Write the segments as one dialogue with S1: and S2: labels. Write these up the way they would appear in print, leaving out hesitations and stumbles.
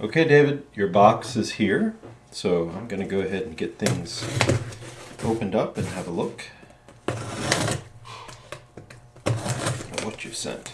S1: Okay, David, your box is here, so I'm going to go ahead and get things opened up and have a look at what you sent.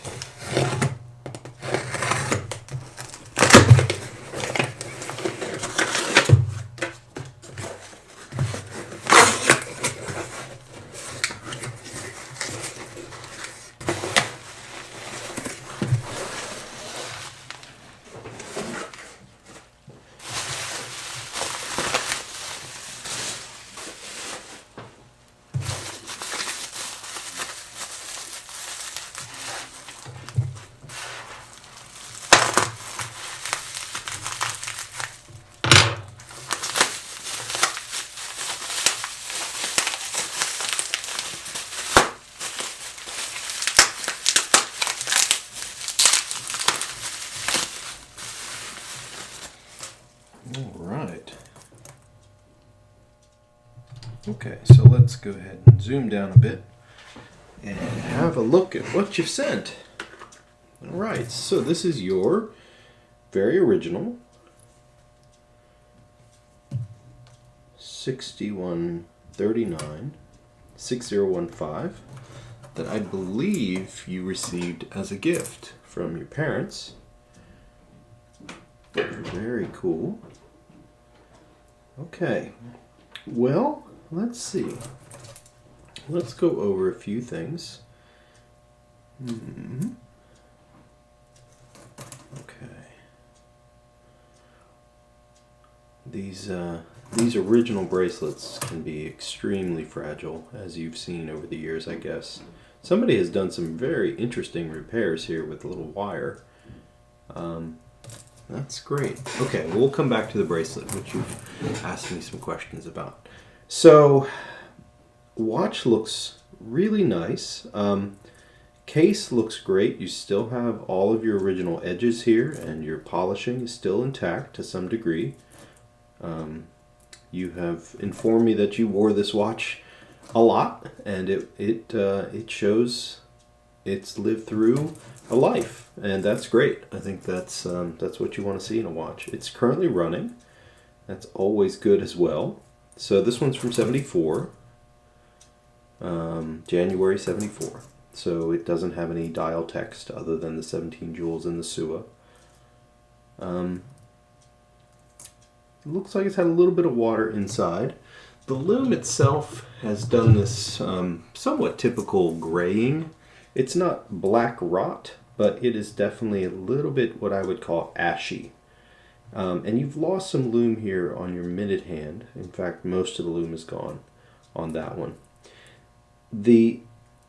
S1: All right. Okay, so let's go ahead and zoom down a bit and have a look at what you've sent. All right, so this is your very original 6139 6015 that I believe you received as a gift from your parents. Very cool. Okay, well, let's see. Let's go over a few things. Okay. These original bracelets can be extremely fragile, as you've seen over the years, I guess. Somebody has done some very interesting repairs here with a little wire. That's great. Okay, well, we'll come back to the bracelet, which you've asked me some questions about. So, watch looks really nice. Case looks great. You still have all of your original edges here, and your polishing is still intact to some degree. You have informed me that you wore this watch a lot, and it shows it's lived through a life, and that's great. I think that's what you want to see in a watch. It's currently running. That's always good as well. So this one's from '74, January '74. So it doesn't have any dial text other than the 17 jewels in the SUA. It looks like it's had a little bit of water inside. The loom itself has done this somewhat typical graying. It's not black rot, but it is definitely a little bit what I would call ashy. And you've lost some loom here on your minute hand. In fact, most of the loom is gone on that one. The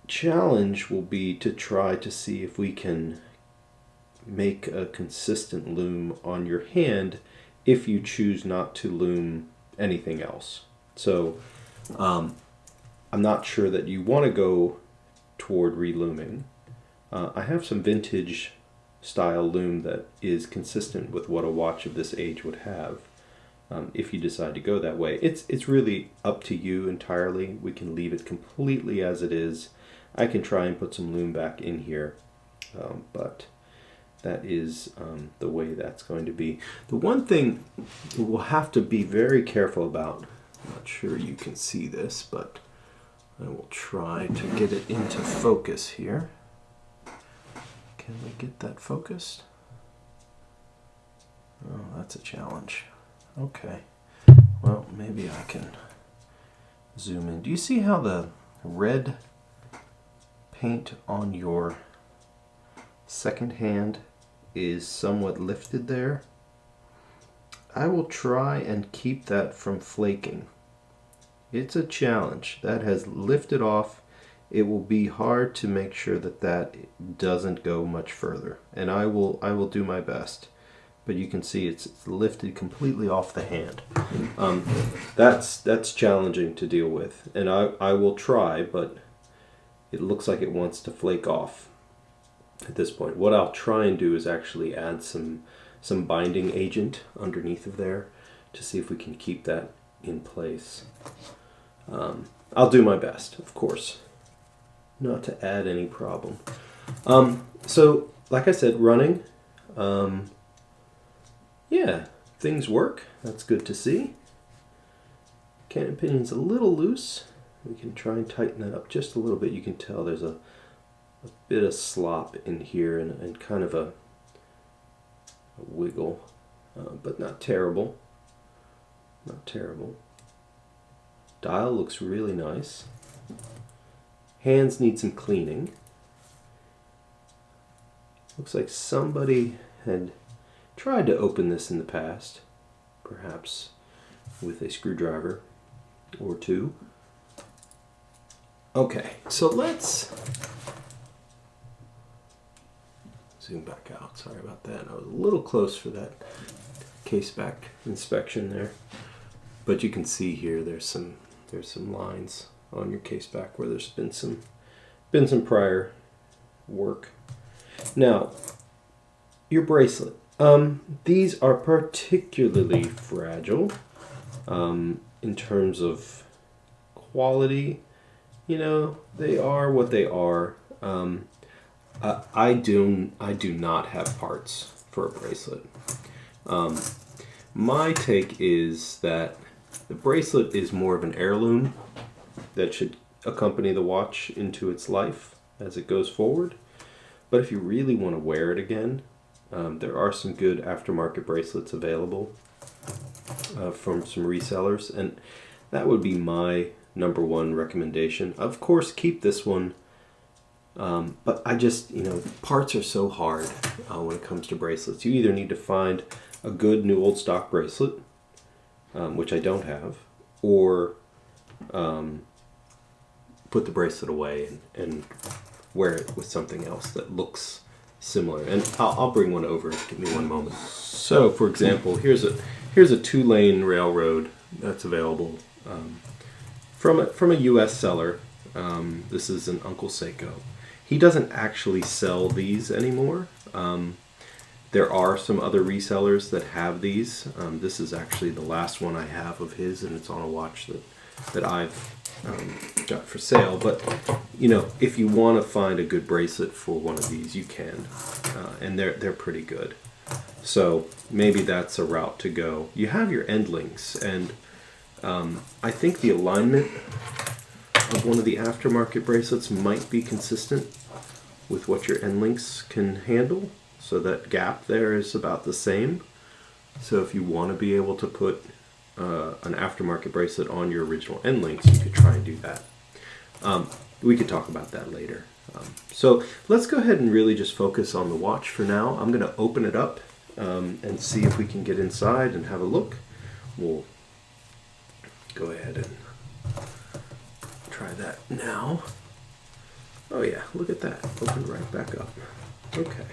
S1: challenge will be to try to see if we can make a consistent loom on your hand if you choose not to loom anything else. So I'm not sure that you want to go toward relooming. I have some vintage style loom that is consistent with what a watch of this age would have. If you decide to go that way, it's really up to you entirely. We can leave it completely as it is. I can try and put some loom back in here, but that is the way that's going to be. The one thing we'll have to be very careful about, I'm not sure you can see this, but I will try to get it into focus here. Can we get that focused? Oh, that's a challenge. Okay. Well, maybe I can zoom in. Do you see how the red paint on your second hand is somewhat lifted there? I will try and keep that from flaking. It's a challenge. That has lifted off. It will be hard to make sure that that doesn't go much further, and I will do my best. But you can see it's lifted completely off the hand. That's challenging to deal with, and I will try, but it looks like it wants to flake off at this point. What I'll try and do is actually add some binding agent underneath of there to see if we can keep that in place. I'll do my best, of course, not to add any problem. So, like I said, running. yeah, things work. That's good to see. Cannon pinion's a little loose. We can try and tighten that up just a little bit. You can tell there's a bit of slop in here and kind of a wiggle, but not terrible. Not terrible. Dial looks really nice. Hands need some cleaning. Looks like somebody had tried to open this in the past, perhaps with a screwdriver or two. Okay, so let's zoom back out. Sorry about that. I was a little close for that case back inspection there. But you can see here there's some lines on your case back where there's been some prior work. Now, your bracelet. These are particularly fragile in terms of quality. You know, they are what they are. I do not have parts for a bracelet. My take is that the bracelet is more of an heirloom that should accompany the watch into its life as it goes forward. But if you really want to wear it again, there are some good aftermarket bracelets available from some resellers, and that would be my number one recommendation. Of course, keep this one, but I just, parts are so hard when it comes to bracelets. You either need to find a good new old stock bracelet, which I don't have, or put the bracelet away and wear it with something else that looks similar. And I'll bring one over. Give me one moment. So, for example, here's a 2-lane railroad that's available from a U.S. seller. This is an Uncle Seiko. He doesn't actually sell these anymore. There are some other resellers that have these. This is actually the last one I have of his, and it's on a watch that I've got for sale. But if you want to find a good bracelet for one of these, you can, and they're pretty good. So maybe that's a route to go. You have your end links, and I think the alignment of one of the aftermarket bracelets might be consistent with what your end links can handle. So that gap there is about the same. So if you want to be able to put an aftermarket bracelet on your original end links, you could try and do that. We could talk about that later. So let's go ahead and really just focus on the watch for now. I'm going to open it up and see if we can get inside and have a look. We'll go ahead and try that now. Oh yeah, look at that. Opened right back up. Okay.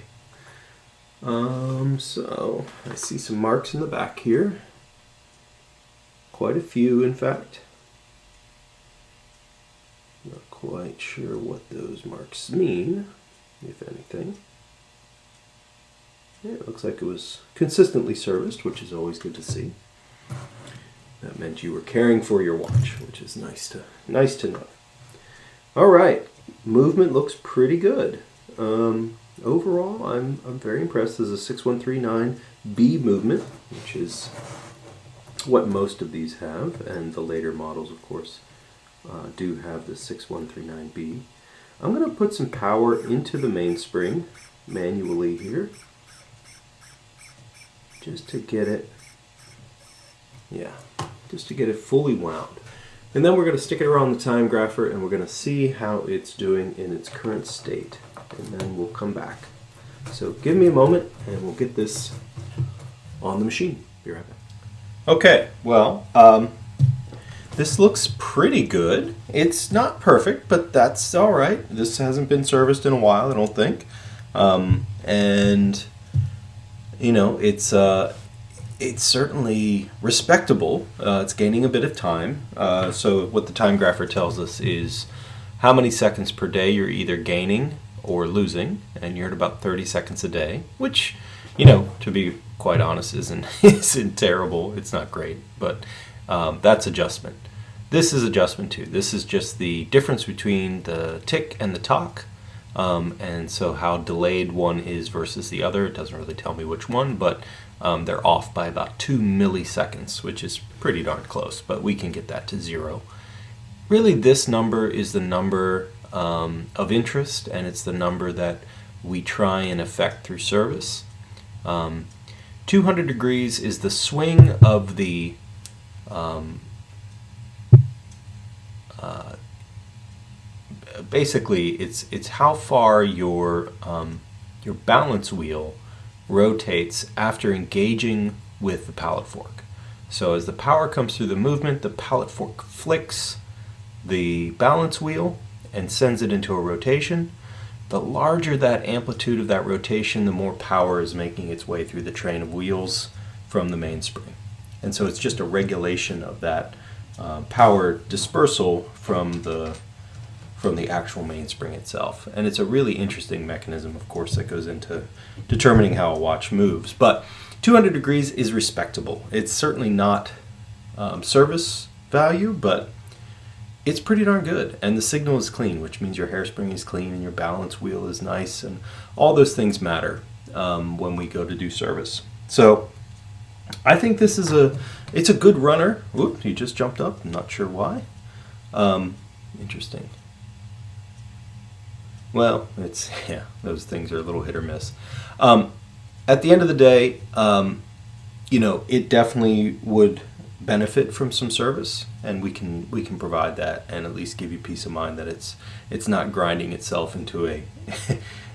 S1: So I see some marks in the back here. Quite a few, in fact. Not quite sure what those marks mean, if anything. Yeah, it looks like it was consistently serviced, which is always good to see. That meant you were caring for your watch, which is nice to know. All right, movement looks pretty good. Overall, I'm very impressed. This is a 6139B movement, which is what most of these have, and the later models, of course, do have the 6139B. I'm going to put some power into the mainspring manually here, just to get it, fully wound. And then we're going to stick it around the time grapher, and we're going to see how it's doing in its current state. And then we'll come back. So give me a moment, and we'll get this on the machine. Be right back. Okay, well, this looks pretty good. It's not perfect, but that's all right. This hasn't been serviced in a while, I don't think. And it's certainly respectable. It's gaining a bit of time. So what the time grapher tells us is how many seconds per day you're either gaining or losing, and you're at about 30 seconds a day, which, to be quite honest, isn't terrible. It's not great, but that's adjustment. This is adjustment too. This is just the difference between the tick and the tock, and so how delayed one is versus the other. It doesn't really tell me which one, but they're off by about 2 milliseconds, which is pretty darn close, but we can get that to 0. Really, this number is the number of interest, and it's the number that we try and affect through service. 200 degrees is the swing of the basically it's how far your balance wheel rotates after engaging with the pallet fork. So as the power comes through the movement, the pallet fork flicks the balance wheel and sends it into a rotation. The larger that amplitude of that rotation, the more power is making its way through the train of wheels from the mainspring. And so it's just a regulation of that power dispersal from the actual mainspring itself. And it's a really interesting mechanism, of course, that goes into determining how a watch moves. But 200 degrees is respectable. It's certainly not service value, but it's pretty darn good. And the signal is clean, which means your hairspring is clean and your balance wheel is nice, and all those things matter when we go to do service. So I think this is it's a good runner. Oop, he just jumped up. I'm not sure why. Interesting. Well, yeah, those things are a little hit or miss. At the end of the day, it definitely would benefit from some service, and we can provide that and at least give you peace of mind that it's not grinding itself into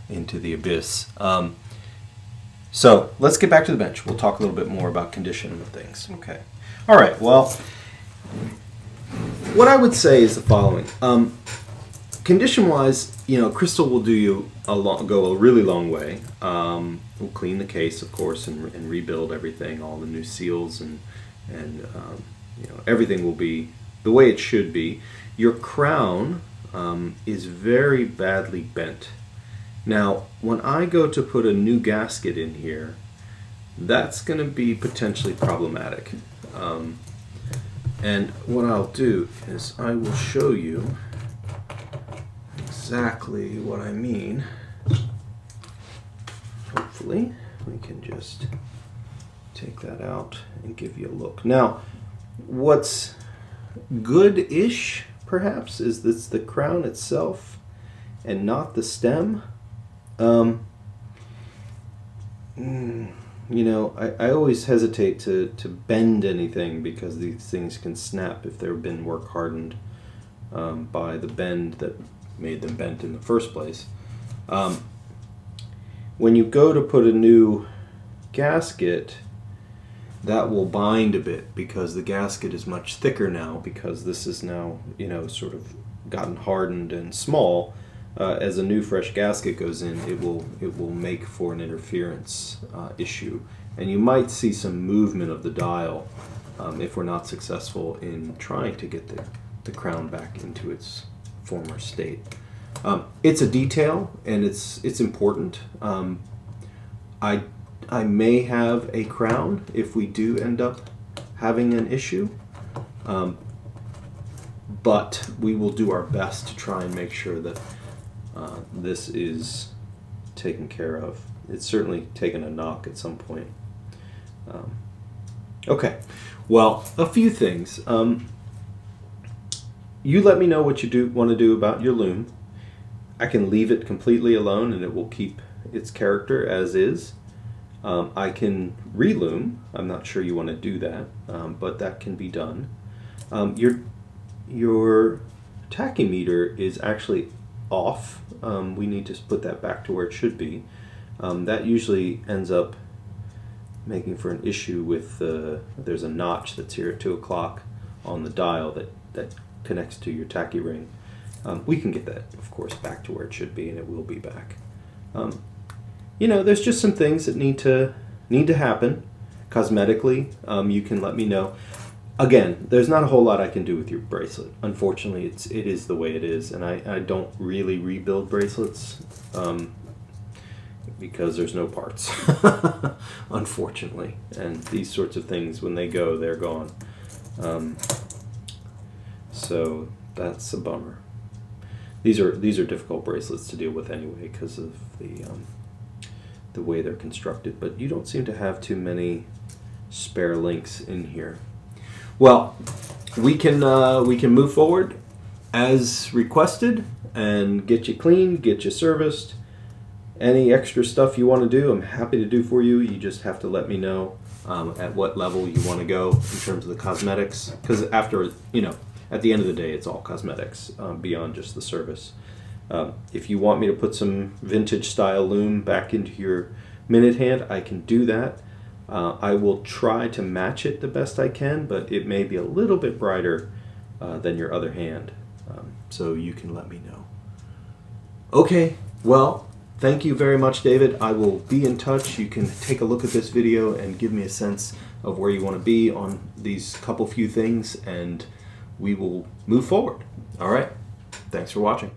S1: into the abyss. So let's get back to the bench. We'll talk a little bit more about condition of things. Okay. All right. Well, what I would say is the following. Condition-wise, crystal will do you go a really long way. We'll clean the case, of course, and rebuild everything, all the new seals, and everything will be the way it should be. Your crown is very badly bent. Now, when I go to put a new gasket in here, that's going to be potentially problematic. And what I'll do is I will show you exactly what I mean. Hopefully we can just take that out and give you a look. Now, what's good-ish perhaps is this the crown itself and not the stem. I always hesitate to bend anything because these things can snap if they've been work hardened by the bend that made them bent in the first place. When you go to put a new gasket, that will bind a bit because the gasket is much thicker now, because this is now sort of gotten hardened and small. As a new fresh gasket goes in, it will make for an interference issue, and you might see some movement of the dial if we're not successful in trying to get the crown back into its former state. It's a detail, and it's important. I may have a crown if we do end up having an issue, but we will do our best to try and make sure that this is taken care of. It's certainly taken a knock at some point. Okay, well, a few things. You let me know what you want to do about your loom. I can leave it completely alone and it will keep its character as is. I can reloom. I'm not sure you want to do that, but that can be done. Your tachymeter is actually off. We need to put that back to where it should be. That usually ends up making for an issue with there's a notch that's here at 2 o'clock on the dial that connects to your tachy ring. We can get that, of course, back to where it should be, and it will be back. There's just some things that need to happen cosmetically. You can let me know. Again, there's not a whole lot I can do with your bracelet. Unfortunately, it is the way it is, and I don't really rebuild bracelets because there's no parts, unfortunately. And these sorts of things, when they go, they're gone. So that's a bummer. These are difficult bracelets to deal with anyway because of the the way they're constructed, but you don't seem to have too many spare links in here. Well, we can move forward as requested and get you cleaned, get you serviced. Any extra stuff you want to do, I'm happy to do for you. You just have to let me know at what level you want to go in terms of the cosmetics, because after, you know, at the end of the day, it's all cosmetics beyond just the service. If you want me to put some vintage style loom back into your minute hand, I can do that. I will try to match it the best I can, but it may be a little bit brighter than your other hand. So you can let me know. Okay, well, thank you very much, David. I will be in touch. You can take a look at this video and give me a sense of where you want to be on these few things, and we will move forward. All right, thanks for watching.